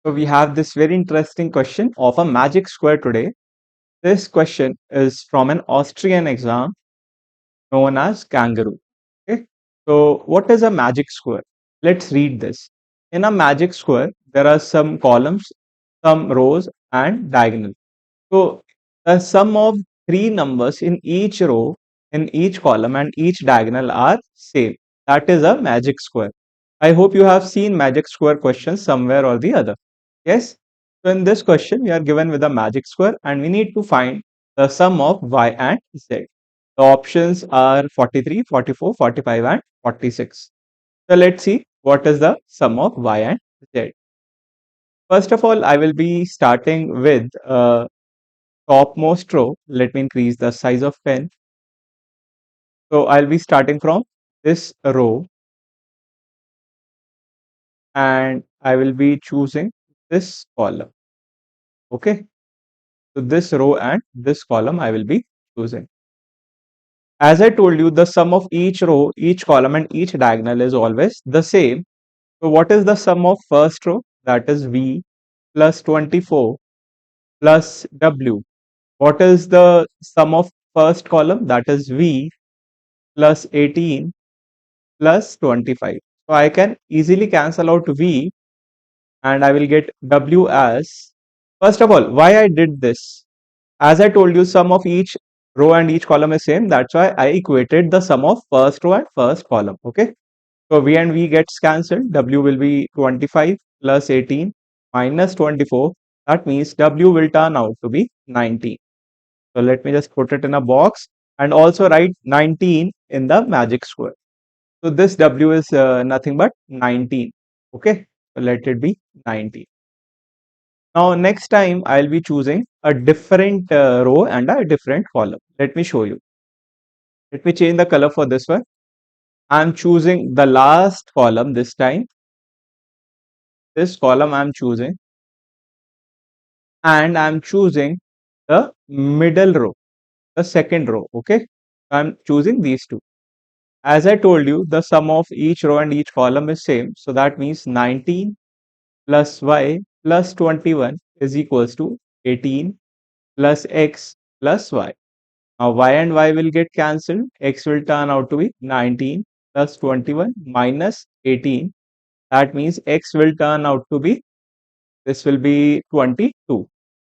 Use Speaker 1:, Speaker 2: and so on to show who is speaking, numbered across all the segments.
Speaker 1: So we have this very interesting question of a magic square today. This question is from an Austrian exam known as Kangaroo. Okay. So what is a magic square? Let's read this. In a magic square, there are some columns, some rows, and diagonal. So the sum of three numbers in each row, in each column, and each diagonal are same. That is a magic square. I hope you have seen magic square questions somewhere or the other. Yes. So in this question, we are given with a magic square and we need to find the sum of y and z. The options are 43, 44, 45, and 46. So let's see what is the sum of y and z. First of all, I will be starting with topmost row. Let me increase the size of pen. So I'll be starting from this row and I will be choosing this column. Okay. So this row and this column I will be choosing. As I told you, the sum of each row, each column, and each diagonal is always the same. So what is the sum of first row? That is V plus 24 plus W. What is the sum of first column? That is V plus 18 plus 25. So I can easily cancel out V and I will get W as, first of all, why I did this? As I told you, sum of each row and each column is same. That's why I equated the sum of first row and first column. Okay. So V and V gets cancelled. W will be 25 plus 18 minus 24. That means W will turn out to be 19. So let me just put it in a box and also write 19 in the magic square. So this W is nothing but 19. Okay. So let it be 19. Now next time I'll be choosing a different row and a different column. Let me show you. Let me change the color for this one. I'm choosing the last column this time. This column I'm choosing and I'm choosing the middle row, the second row. Okay. I'm choosing these two. As I told you, the sum of each row and each column is same. So that means 19 plus y plus 21 is equals to 18 plus x plus y. Now y and y will get cancelled. X will turn out to be 19 plus 21 minus 18. That means x will turn out to be, this will be 22.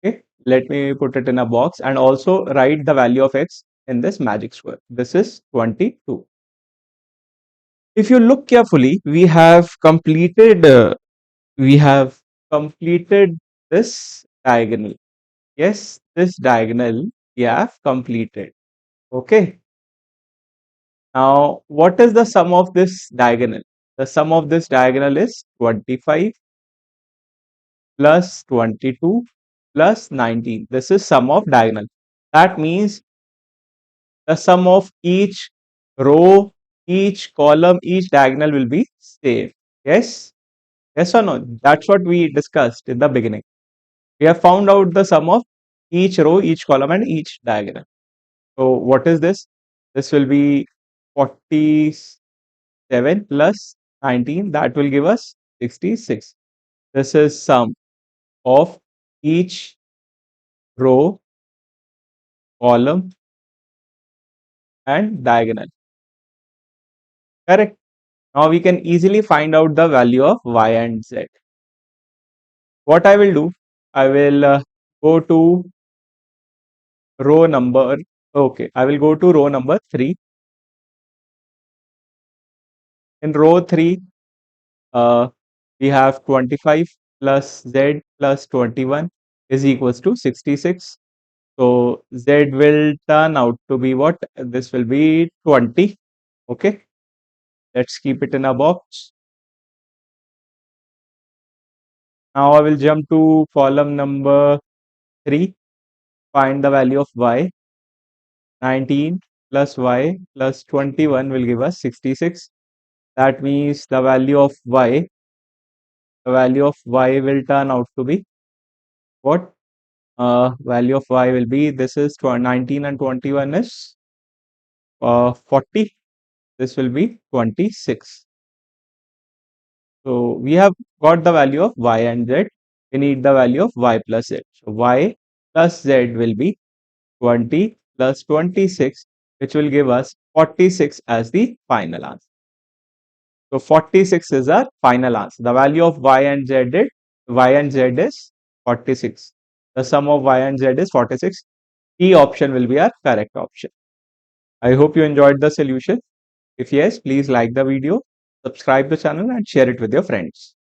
Speaker 1: Okay. Let me put it in a box and also write the value of x in this magic square. This is 22. If you look carefully, we have completed this diagonal. Yes, this diagonal we have completed. Okay. Now, what is the sum of this diagonal? The sum of this diagonal is 25 plus 22 plus 19. This is sum of diagonal. That means the sum of each row, each column, each diagonal will be same. Yes? Yes or no? That's what we discussed in the beginning. We have found out the sum of each row, each column, and each diagonal. So what is this? This will be 47 plus 19. That will give us 66. This is sum of each row, column, and diagonal. Correct. Now we can easily find out the value of y and z. What I will do, I will go to row number, okay, I will go to row number 3. In row 3, we have 25 plus z plus 21 is equals to 66. So z will turn out to be what? This will be 20. Okay. Let's keep it in a box. Now I will jump to column number 3. Find the value of y. 19 plus y plus 21 will give us 66. That means the value of y will turn out to be what? Value of y will be, this is 19 and 21 is 40. This will be 26. So we have got the value of y and z. we need the value of y plus z. So y plus z will be 20 plus 26, which will give us 46 as the final answer. So 46 is our final answer. The value of y and z is 46. The sum of y and z is 46. E option will be our correct option. I hope you enjoyed the solution. If yes, please like the video, subscribe the channel and share it with your friends.